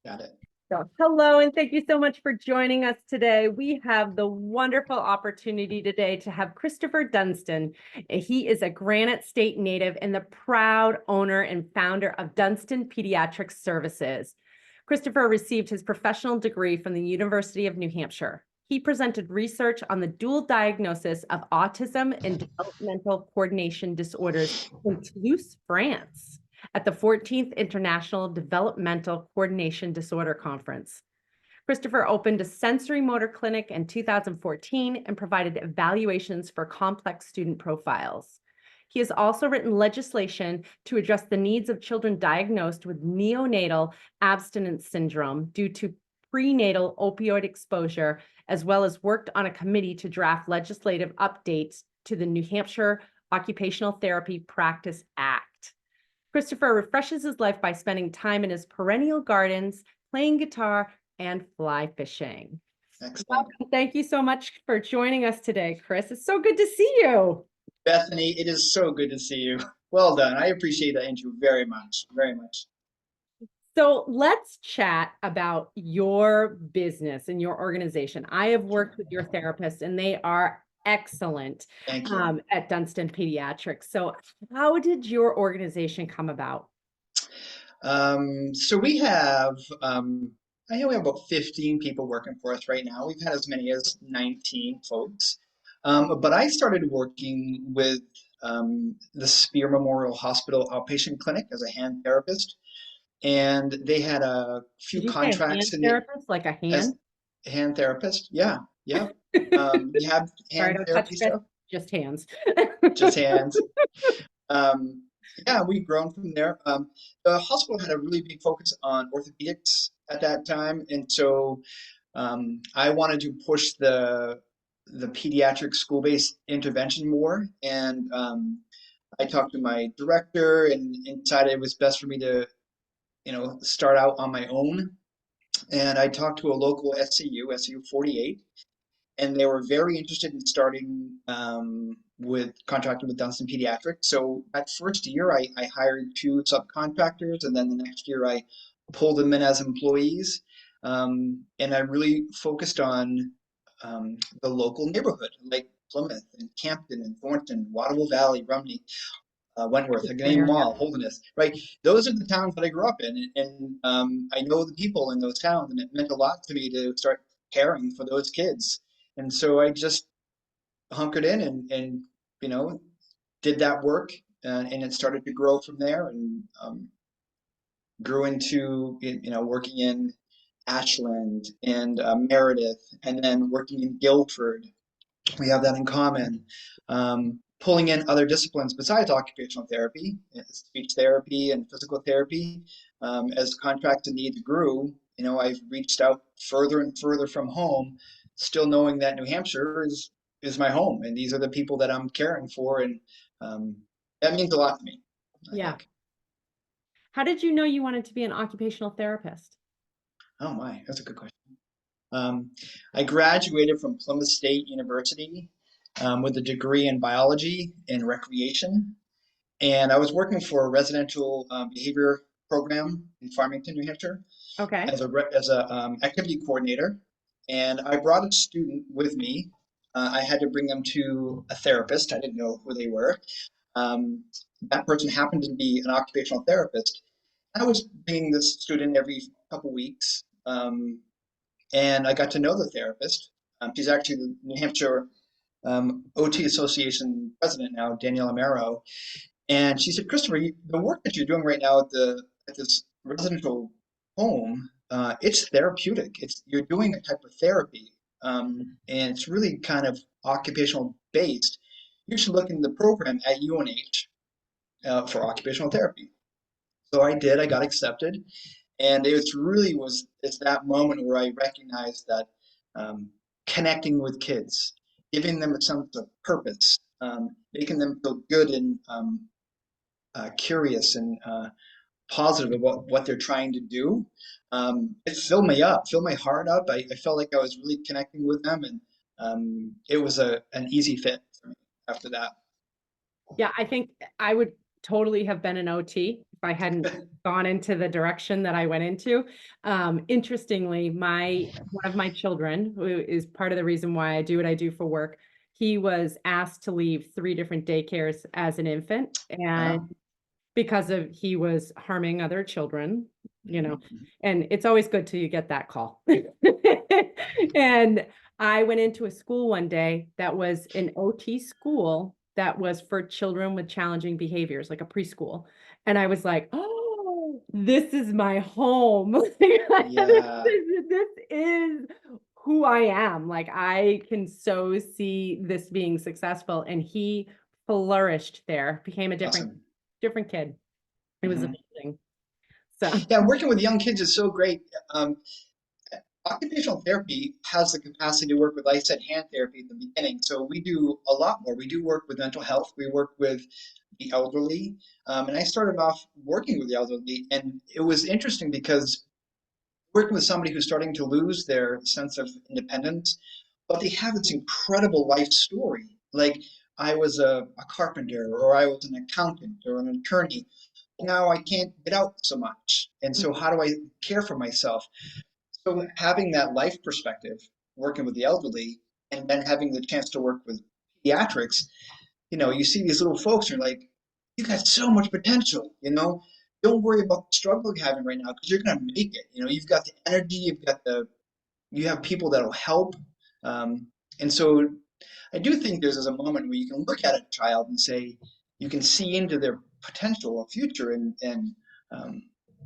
Got it. So, hello, and thank you so much for joining us today. We have the wonderful opportunity today to have Christopher Dunstan. He is a Granite State native and the proud owner and founder of Dunstan Pediatric Services. Christopher received his professional degree from the University of New Hampshire. He presented research on the dual diagnosis of autism and developmental coordination disorders in Toulouse, France, at the 14th International Developmental Coordination Disorder Conference. Christopher opened a sensory motor clinic in 2014 and provided evaluations for complex student profiles. He has also written legislation to address the needs of children diagnosed with neonatal abstinence syndrome due to prenatal opioid exposure, as well as worked on a committee to draft legislative updates to the New Hampshire Occupational Therapy Practice Act. Christopher refreshes his life by spending time in his perennial gardens, playing guitar, and fly fishing. Excellent. Welcome. Thank you so much for joining us today, Chris. It's so good to see you. Bethany, it is so good to see you. Well done. I appreciate that intro very much, very much. So let's chat about your business and your organization. I have worked with your therapist, and they are excellent Thank you. at Dunstan Pediatrics. So how did your organization come about? So we have, I know we have about 15 people working for us right now. We've had as many as 19 folks. But I started working with the Spear Memorial Hospital outpatient clinic as a hand therapist. And they had a few Did you say a hand contracts in the, therapist, like a as hand? hand therapist. Yeah, yeah. We have Sorry, hand don't touch therapy Chris, stuff, just hands. just hands. Um, yeah, we've grown from there. The hospital had a really big focus on orthopedics at that time, and so I wanted to push the pediatric school-based intervention more. And I talked to my director and decided it was best for me to, start out on my own. And I talked to a local SCU 48, and they were very interested in starting with contracting with Dunstan Pediatrics. So that first year, I hired two subcontractors, and then the next year I pulled them in as employees. And I really focused on the local neighborhood, like Plymouth and Campton and Thornton, Waterville Valley, Rumney, Wentworth, I can name them Area. all, Holderness, right? Those are the towns that I grew up in, and I know the people in those towns, and it meant a lot to me to start caring for those kids. And so I just hunkered in and you know did that work, and it started to grow from there, and grew into working in Ashland and Meredith, and then working in Guilford. We have that in common. Pulling in other disciplines besides occupational therapy, speech therapy and physical therapy. As contracts and needs grew, I've reached out further and further from home, still knowing that New Hampshire is my home, and these are the people that I'm caring for, and um, that means a lot to me, I Yeah. think. How did you know you wanted to be an occupational therapist? Oh my, that's a good question. Um, I graduated from Plymouth State University with a degree in biology and recreation. And I was working for a residential behavior program in Farmington, New Hampshire, Okay. as a activity coordinator. And I brought a student with me. I had to bring them to a therapist. I didn't know who they were. Um, that person happened to be an occupational therapist. I was bringing this student every couple weeks, and I got to know the therapist. She's actually the New Hampshire OT Association president now, Danielle Amaro. And she said, Christopher, the work that you're doing right now at this residential home, it's therapeutic. You're doing a type of therapy, and it's really kind of occupational based. You should look into the program at UNH for occupational therapy. So I did. I got accepted, and it's that moment where I recognized that um, connecting with kids, giving them a sense of purpose, making them feel good and curious and positive about what they're trying to do. It filled me up, filled my heart up. I felt like I was really connecting with them, and it was an easy fit for me after that. Yeah, I think I would totally have been an OT I hadn't gone into the direction that I went into. Interestingly, one of my children, who is part of the reason why I do what I do for work, he was asked to leave 3 different daycares as an infant, and Wow. because of he was harming other children, you know, Mhm. and it's always good till you get that call. And I went into a school one day that was an OT school that was for children with challenging behaviors, like a preschool. And I was like, oh, this is my home. Yeah, This is who I am. Like I can so see this being successful. And he flourished there, became a awesome. different kid. It was Mhm. amazing. So Yeah, working with young kids is so great. Occupational therapy has the capacity to work with, like I said, hand therapy at the beginning. So we do a lot more. We do work with mental health. We work with the elderly. And I started off working with the elderly, and it was interesting because working with somebody who's starting to lose their sense of independence, but they have this incredible life story. Like I was a carpenter, or I was an accountant, or an attorney. Now I can't get out so much. And so how do I care for myself? So having that life perspective, working with the elderly, and then having the chance to work with pediatrics, you see these little folks, and you're like, you got so much potential, Don't worry about the struggle you're having right now because you're gonna make it. You've got the energy, you have people that'll help. Um, and so I do think there's a moment where you can look at a child and say, you can see into their potential of future, and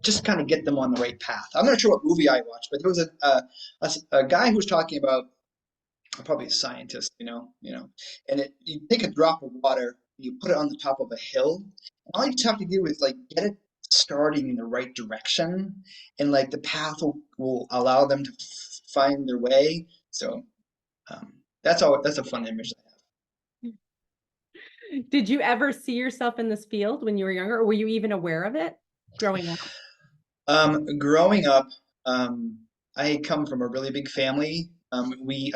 just kind of get them on the right path. I'm not sure what movie I watched, but there was a guy who was talking about, probably a scientist, and you take a drop of water, you put it on the top of a hill, and all you just have to do is like get it starting in the right direction, and like the path will allow them to find their way. So that's a fun image. did you ever see yourself in this field when you were younger, or were you even aware of it growing up? Growing up, I come from a really big family. I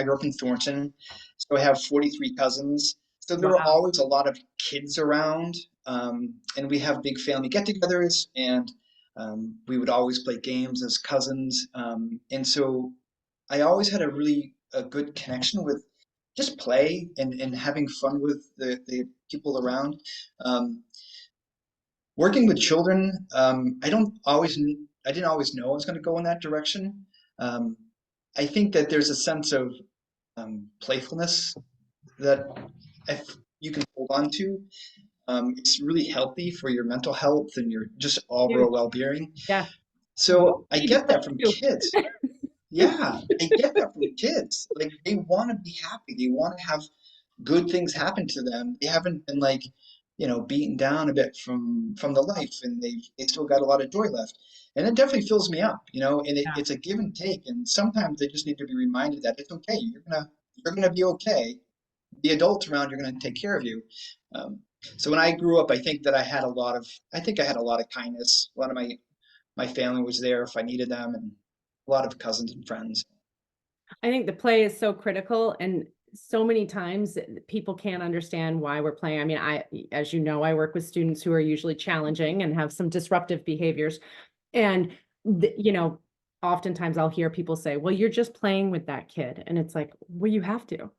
grew up in Thornton, so I have 43 cousins. So there were Wow. always a lot of kids around, and we have big family get-togethers, and we would always play games as cousins. And so I always had a good connection with just play and having fun with the people around. Um, Working with children, I didn't always know I was going to go in that direction. Um, I think that there's a sense of playfulness that if you can hold on to. It's really healthy for your mental health and your just overall Huge. well-being. Yeah. So I Age get group that from too. kids. Yeah, I get that from kids. Like they want to be happy. They want to have good things happen to them. They haven't been like, beaten down a bit from the life, and they still got a lot of joy left. And it definitely fills me up, and Yeah. it's a give and take. And sometimes they just need to be reminded that it's okay. You're gonna be okay. The adults around you are gonna take care of you. Um, so when I grew up, I think I had a lot of kindness. A lot of my family was there if I needed them, and a lot of cousins and friends. I think the play is so critical, and so many times people can't understand why we're playing. I mean, as you know, I work with students who are usually challenging and have some disruptive behaviors. And, oftentimes I'll hear people say, well, you're just playing with that kid. And it's like, well, you have to.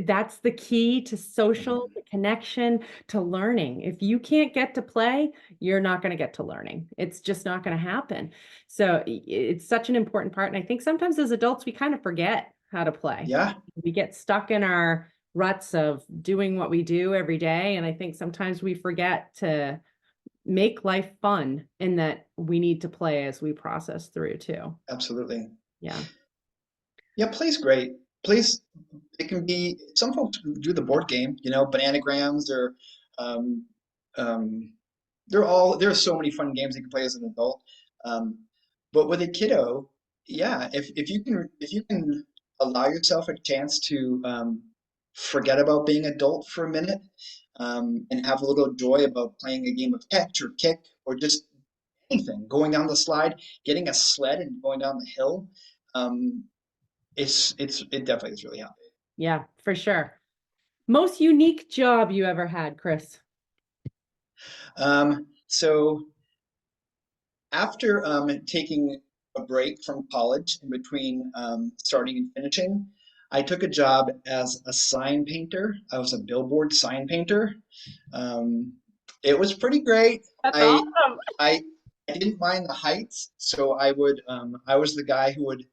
That's the key to social, Mhm. to connection, to learning. If you can't get to play, you're not going to get to learning. It's just not going to happen. So it's such an important part. And I think sometimes as adults, we kind of forget how to play. Yeah, We get stuck in our ruts of doing what we do every day. And I think sometimes we forget to make life fun and that we need to play as we process through too. absolutely. Yeah. Yeah, play's great. Play's it can be some folks do the board game, bananagrams or um, um, there are so many fun games you can play as an adult. Um, but with a kiddo, yeah, if you can allow yourself a chance to forget about being adult for a minute, and have a little joy about playing a game of catch or kick or just anything, going down the slide, getting a sled and going down the hill. Um, it definitely is really happy. Yeah, for sure. Most unique job you ever had, Chris? So After taking a break from college in between starting and finishing, I took a job as a sign painter. I was a billboard sign painter. Um, it was pretty great. That's I awesome. I I didn't mind the heights, so I was the guy who would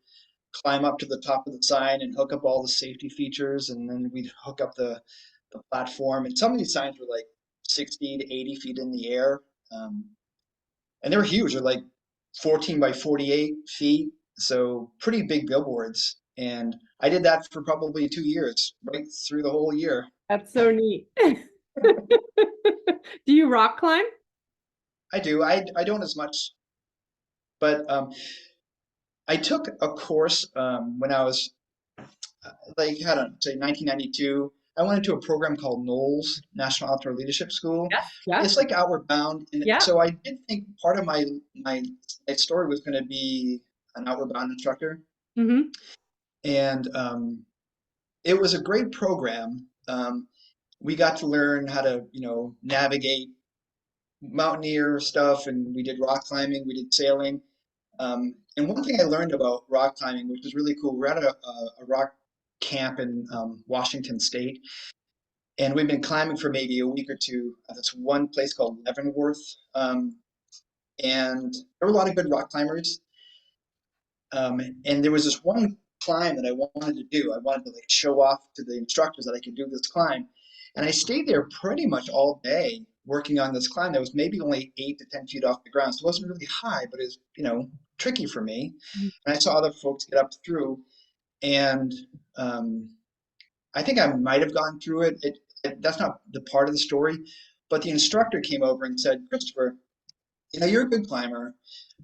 climb up to the top of the sign and hook up all the safety features, and then we'd hook up the platform. And some of these signs were like 60 to 80 feet in the air. Um, and they were huge. They're like 14 by 48 feet, so pretty big billboards. And I did that for probably 2 years, right through the whole year. That's so neat. Do you rock climb? I do. I don't as much, but I took a course when I was like, I don't know, say 1992. I went into a program called Knowles National Outdoor Leadership School. Yes, yes. It's like Outward Bound, and Yeah. so I did think part of my, my story was going to be an Outward Bound instructor, Hmm. and it was a great program. We got to learn how to, navigate mountaineer stuff, and we did rock climbing, we did sailing. And one thing I learned about rock climbing, which was really cool, we're at a rock camp in Washington State, and we've been climbing for maybe a week or two at this one place called Leavenworth. And there were a lot of good rock climbers. And there was this one climb that I wanted to do. I wanted to like show off to the instructors that I could do this climb. And I stayed there pretty much all day working on this climb that was maybe only 8 to 10 feet off the ground. So it wasn't really high, but it was, tricky for me. And I saw other folks get up through, and um, I think I might have gone through it. That's not the part of the story, but the instructor came over and said, Christopher, you're a good climber,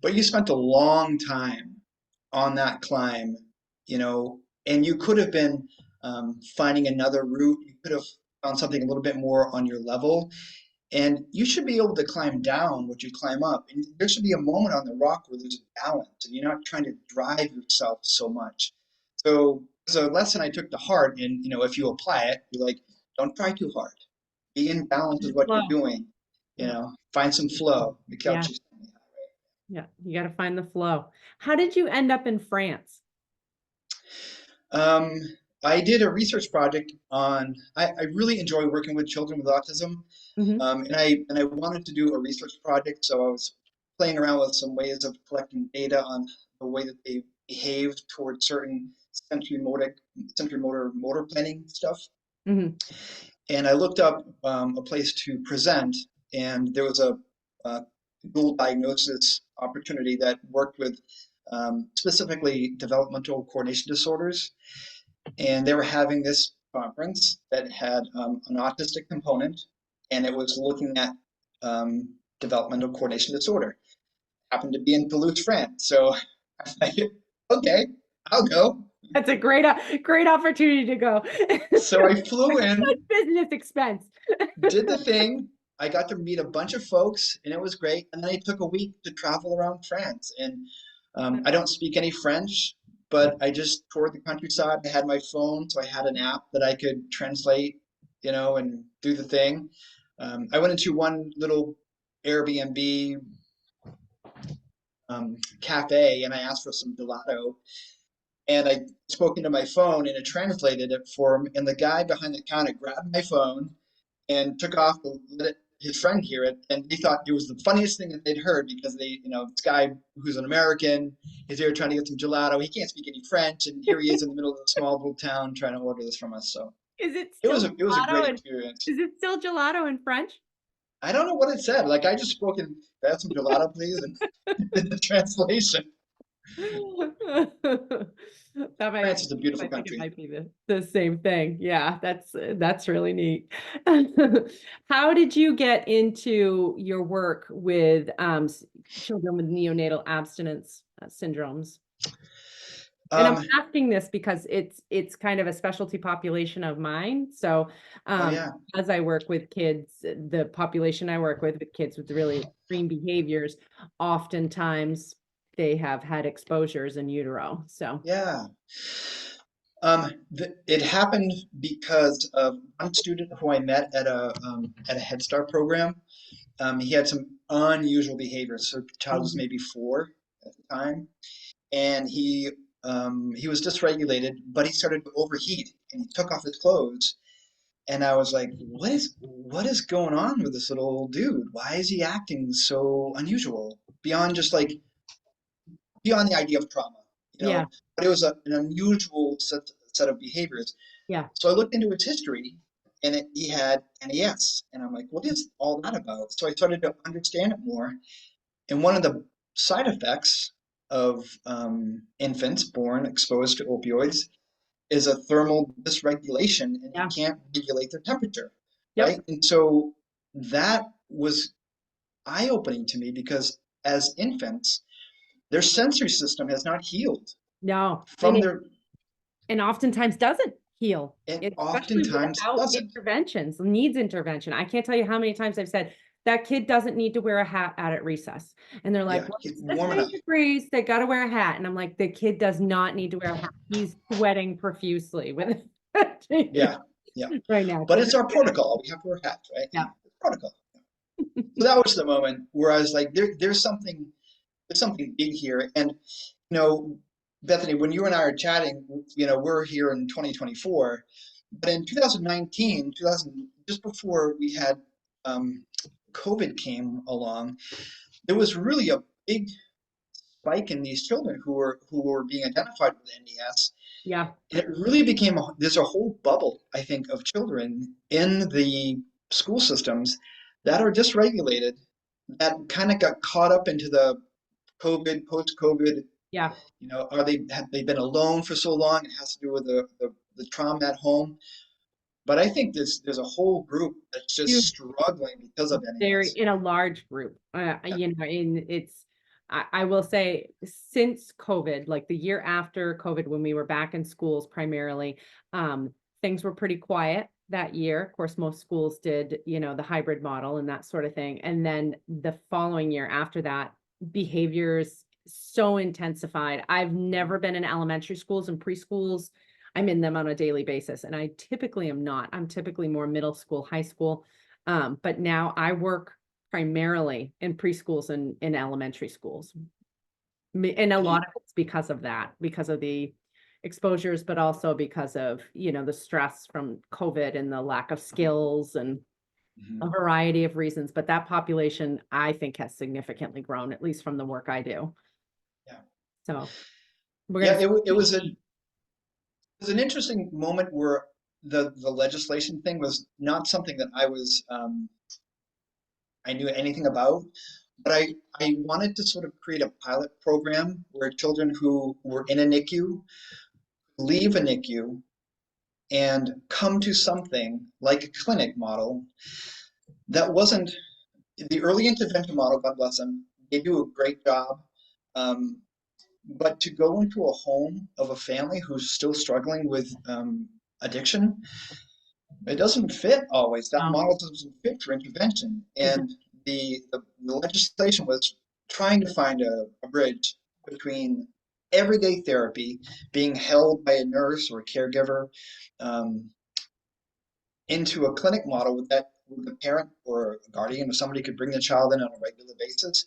but you spent a long time on that climb, and you could have been finding another route. You could have found something a little bit more on your level, and you should be able to climb down what you climb up. And there should be a moment on the rock where there's a balance, and you're not trying to drive yourself so much. So it's a lesson I took to heart, and if you apply it, you're like, don't try too hard. Be in balance with what Flow. you're doing. Yeah. Find some flow. The Yeah. couch is. Yeah. You got to find the flow. How did you end up in France? Um, I did a research project on. I really enjoy working with children with autism, Hmm. and I wanted to do a research project. So I was playing around with some ways of collecting data on the way that they behaved towards certain sensory motor motor planning stuff. Hmm. And I looked up a place to present, and there was a dual diagnosis opportunity that worked with specifically developmental coordination disorders. And they were having this conference that had an autistic component, and it was looking at developmental coordination disorder. Happened to be in Toulouse, France, so I was like, okay, I'll go. That's a great opportunity to go. So I flew in, Business expense. did the thing. I got to meet a bunch of folks, and it was great. And then I took a week to travel around France. And I don't speak any French, but I just toured the countryside. I had my phone, so I had an app that I could translate, and do the thing. I went into one little Airbnb cafe, and I asked for some gelato. And I spoke into my phone, and it translated it for him. And the guy behind the counter grabbed my phone and took off to let his friend hear it. And they thought it was the funniest thing that they'd heard, because this guy who's an American is there trying to get some gelato. He can't speak any French, and here he is in the middle of a small little town trying to order this from us. So Is it it still was a great gelato? experience. Is it still gelato in French? I don't know what it said. Like, I just spoke in, "Can I have some gelato, please," and did the translation. That France is a I beautiful think it country. might be the same thing. Yeah, that's really neat. How did you get into your work with children with neonatal abstinence syndromes? And I'm Um, asking this because it's kind of a specialty population of mine. So oh yeah, as I work with kids, the population I work with kids with really extreme behaviors, oftentimes they have had exposures in utero. So yeah. It happened because of one student who I met at a Head Start program. He had some unusual behaviors. So the child was Mhm. maybe 4 at the time, and he was dysregulated, but he started to overheat, and he took off his clothes. And I was like, what is going on with this little dude? Why is he acting so unusual? Beyond just like beyond the idea of trauma, Yeah, but it was an unusual set of behaviors. yeah, So I looked into his history, and he had NES, and I'm like, what is all that about? So I started to understand it more. And one of the side effects of infants born exposed to opioids is a thermal dysregulation, and you yeah. can't regulate their temperature, Yep. right? And so that was eye-opening to me because as infants, their sensory system has not healed No, from their, and oftentimes doesn't heal, and especially oftentimes without doesn't. interventions, needs intervention. I can't tell you how many times I've said that kid doesn't need to wear a hat out at recess. And they're like, Yeah, well, it's it's this warm many enough. degrees, they got to wear a hat. And I'm like, the kid does not need to wear a hat. He's sweating profusely with Yeah, yeah. right now. But So it's our protocol. We have to wear hats, right? yeah, It's protocol. So that was the moment where I was like, there's something big here. And Bethany, when you and I are chatting, we're here in 2024, but in 2019, 2000, just before we had um, COVID came along, there was really a big spike in these children who were being identified with NES. yeah, And it really became there's a whole bubble, I think, of children in the school systems that are dysregulated, that kind of got caught up into the COVID, post-COVID. yeah. Have they been alone for so long? It has to do with the trauma at home. But I think there's a whole group that's just struggling because of They're NES. in a large group, Yeah. in it's, I will say since COVID, like the year after COVID, when we were back in schools primarily, things were pretty quiet that year. Of course, most schools did, the hybrid model and that sort of thing. And then the following year after that, behaviors so intensified. I've never been in elementary schools and preschools. I'm in them on a daily basis, and I typically am not. I'm typically more middle school, high school. But now I work primarily in preschools and in elementary schools. And a And lot of it's because of that, because of the exposures, but also because of, the stress from COVID and the lack of skills and mhm. a variety of reasons. But that population, I think, has significantly grown, at least from the work I do. Yeah, So we're yeah. gonna It was an interesting moment where the legislation thing was not something that I knew anything about, but I wanted to sort of create a pilot program where children who were in a NICU leave a NICU and come to something like a clinic model that wasn't the early intervention model. God bless them, they do a great job. Um, but to go into a home of a family who's still struggling with addiction, it doesn't fit always. That um, model doesn't fit for intervention. And the legislation was trying to find a bridge between everyday therapy being held by a nurse or a caregiver, um, into a clinic model with the parent or a guardian or somebody could bring the child in on a regular basis.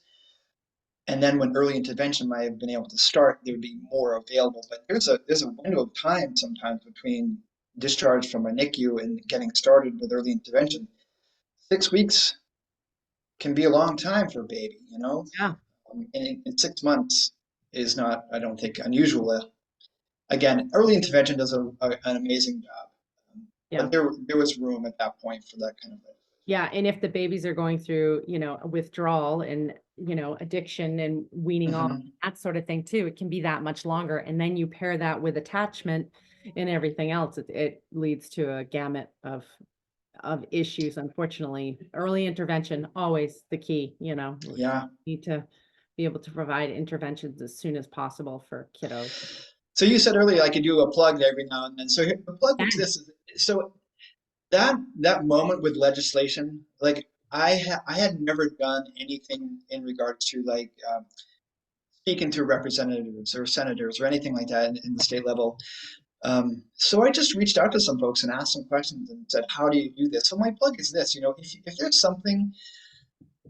And then when early intervention might have been able to start, there would be more available. But there's a window of time sometimes between discharge from a NICU and getting started with early intervention. 6 weeks can be a long time for a baby. yeah, And 6 months is not, I don't think, unusual. Again, early intervention does an amazing job. yeah. But there was room at that point for that kind of thing. Yeah, and if the babies are going through, a withdrawal and, addiction and weaning off, Mhm. that sort of thing too, it can be that much longer. And then you pair that with attachment and everything else, it leads to a gamut of issues, unfortunately. Early intervention, always the key, we Yeah. need to be able to provide interventions as soon as possible for kiddos. So you said earlier I could do a plug every now and then. So the plug was Yeah. this. So that moment with legislation, like I had never done anything in regards to like speaking to representatives or senators or anything like that in the state level. So I just reached out to some folks and asked some questions and said, "How do you do this?" So my plug is this: if there's something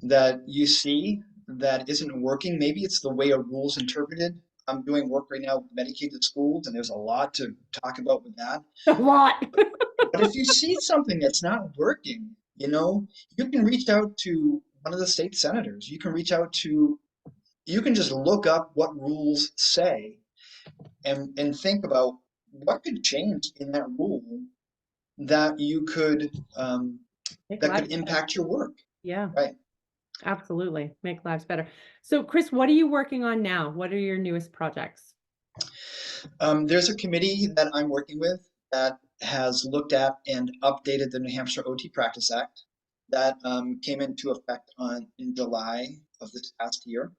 that you see that isn't working. Maybe it's the way a rule's interpreted. I'm doing work right now with medicated schools, and there's a lot to talk about with that. A lot. But if you see something that's not working, you can reach out to one of the state senators. You can just look up what rules say and think about what could change in that rule that you could Make that could lives better. impact your work, Yeah, right? absolutely. Make lives better. So, Chris, what are you working on now? What are your newest projects? There's a committee that I'm working with that has looked at and updated the New Hampshire OT Practice Act that came into effect in July of this past year.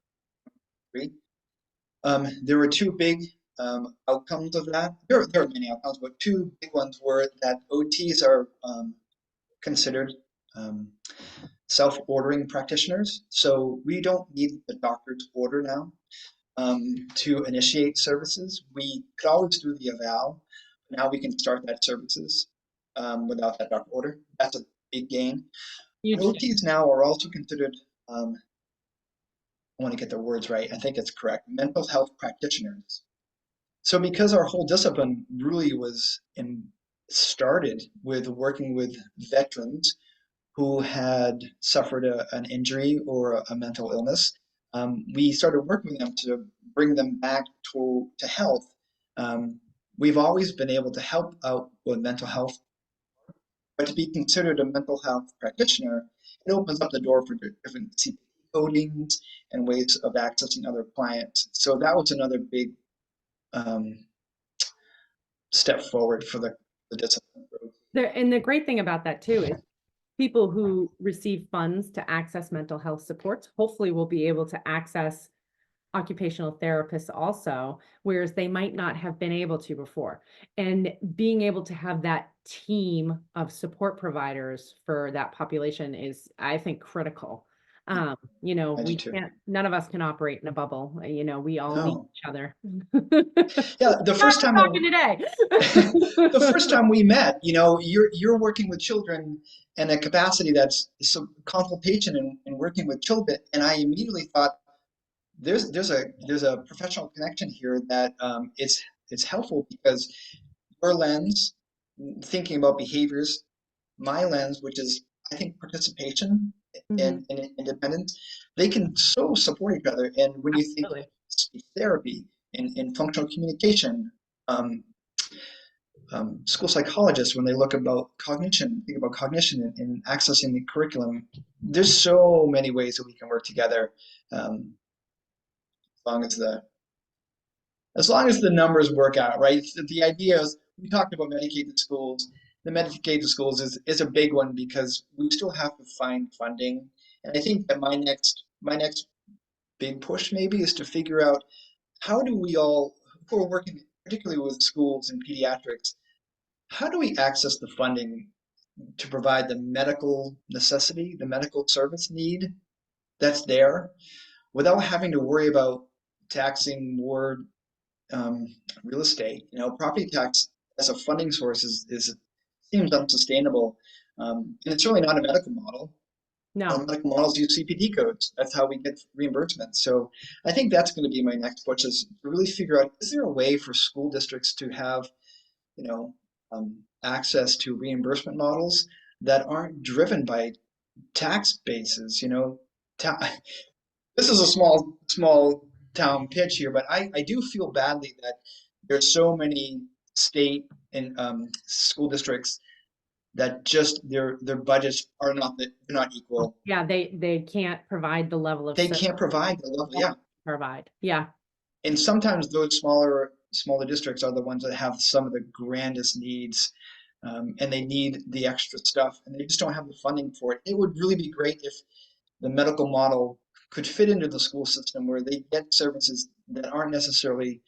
There were two big outcomes of that. There are many outcomes, but two big ones were that OTs are considered um, self-ordering practitioners. So we don't need the doctor's order now to initiate services. We could always do the eval. Now we can start that services without that doctor order. That's a big gain. Huge. OTs now are also considered, I want to get the words right, I think it's correct, mental health practitioners. So because our whole discipline really started with working with veterans who had suffered an injury or a mental illness, we started working with them to bring them back to health. Um, we've always been able to help out with mental health, but to be considered a mental health practitioner, it opens up the door for different CPT codings and ways of accessing other clients. So that was another big um, step forward for the discipline. And the great thing about that too is people who receive funds to access mental health supports hopefully will be able to access occupational therapists also, whereas they might not have been able to before. And being able to have that team of support providers for that population is, I think, critical. I do We too. can't, none of us can operate in a bubble. We all need No. each other. Yeah, the Not first time talking today. the first time we met, you're working with children in a capacity that's some consultation and working with children, and I immediately thought there's a professional connection here that it's helpful because your lens, thinking about behaviors, my lens, which is I think participation Mhm. and independence, they can so support each other. And when you think Absolutely. about speech therapy and functional communication, um, school psychologists, when they look about cognition, think about cognition and accessing the curriculum, there's so many ways that we can work together as long as the numbers work out, right? The idea is we talked about medicated schools. The medicated schools is a big one because we still have to find funding. And I think that my next big push maybe is to figure out how do we all who are working particularly with schools and pediatrics, how do we access the funding to provide the medical necessity, the medical service need that's there without having to worry about taxing more um, real estate. Property tax as a funding source is seems unsustainable, and it's really not a medical model. No. Medical models use CPT codes. That's how we get reimbursement. So I think that's going to be my next push is to really figure out, is there a way for school districts to have, you know, access to reimbursement models that aren't driven by tax bases? Ta- this is a small town pitch here, but I do feel badly that there's so many state and school districts that just their budgets are they're not equal. Yeah, they can't provide the level of They service can't provide the level, they yeah. want to provide. Yeah. And sometimes those smaller districts are the ones that have some of the grandest needs, and they need the extra stuff, and they just don't have the funding for it. It would really be great if the medical model could fit into the school system where they get services that aren't necessarily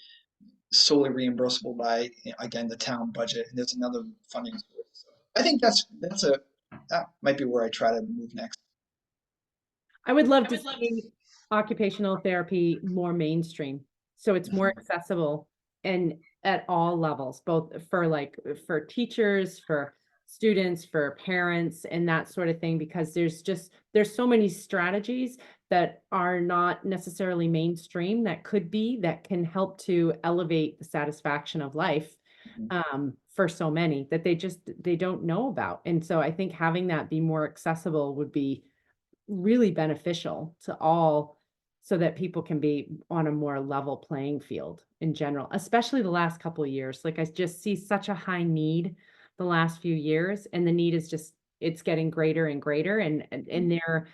solely reimbursable by, again, the town budget, and there's another funding source. So I think that might be where I try to move next. I would love to see occupational therapy more mainstream. So it's more Mhm. accessible and at all levels, both for teachers, for students, for parents, and that sort of thing, because there's so many strategies that are not necessarily mainstream that can help to elevate the satisfaction of life Mhm. for so many that they don't know about. And so I think having that be more accessible would be really beneficial to all, so that people can be on a more level playing field in general, especially the last couple of years. Like, I just see such a high need the last few years, and the need is just, it's getting greater and greater, and they're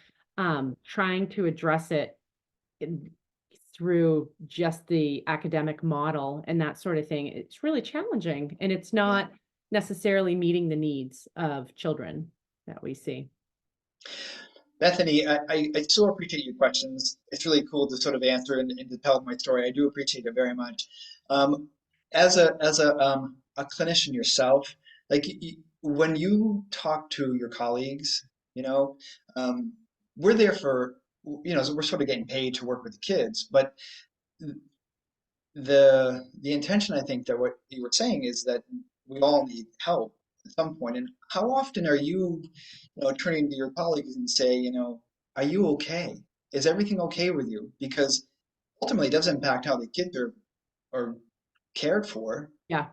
trying to address it in- through just the academic model and that sort of thing. It's really challenging, and it's Yeah. not necessarily meeting the needs of children that we see. Bethany, I so appreciate your questions. It's really cool to sort of answer and to tell my story. I do appreciate it very much. Um, as a clinician yourself, like when you talk to your colleagues, you know, um, we're there for, so we're sort of getting paid to work with the kids, but the intention, I think, that what you were saying is that we all need help at some point. And how often are you, turning to your colleagues and say, are you okay? Is everything okay with you? Because ultimately, it does impact how the kids are cared for. Yeah,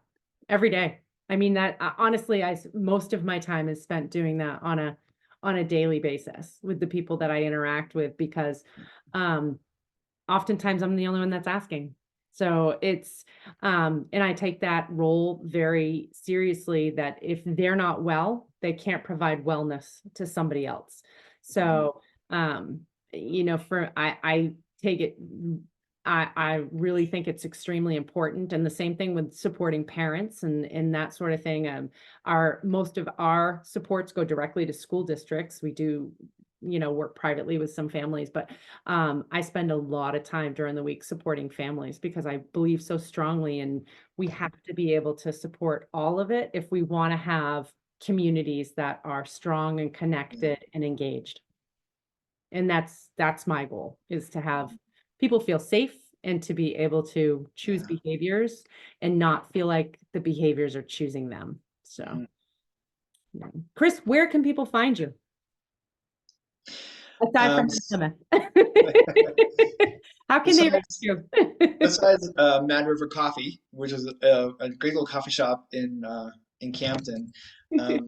every day. I mean, that honestly, most of my time is spent doing that on a daily basis with the people that I interact with, because um oftentimes I'm the only one that's asking. So it's and I take that role very seriously, that if they're not well, they can't provide wellness to somebody else. Mhm. So for I take it, I really think it's extremely important. And the same thing with supporting parents and that sort of thing. Our most of our supports go directly to school districts. We do, work privately with some families, but I spend a lot of time during the week supporting families, because I believe so strongly, and we have to be able to support all of it if we want to have communities that are strong and Yeah. connected and engaged. And that's my goal, is to have Mhm. people feel safe and to be able to choose Yeah. behaviors and not feel like the behaviors are choosing them. So, Mhm. yeah. Chris, where can people find you aside from Um, the Plymouth? How can they reach besides you? besides Mad River Coffee, which is a great little coffee shop in Campton, um,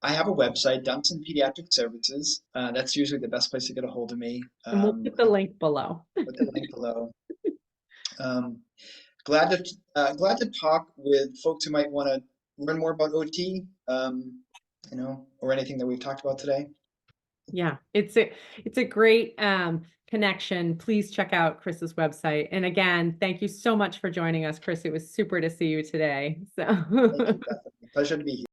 I have a website, Dunstan Pediatric Services. That's usually the best place to get a hold of me. And we'll put the link below. Put the link below. Um, glad to talk with folks who might want to learn more about OT, or anything that we've talked about today. Yeah, it's a great connection. Please check out Chris's website. And again, thank you so much for joining us, Chris. It was super to see you today. Thank So you, Bethany. Pleasure to be here.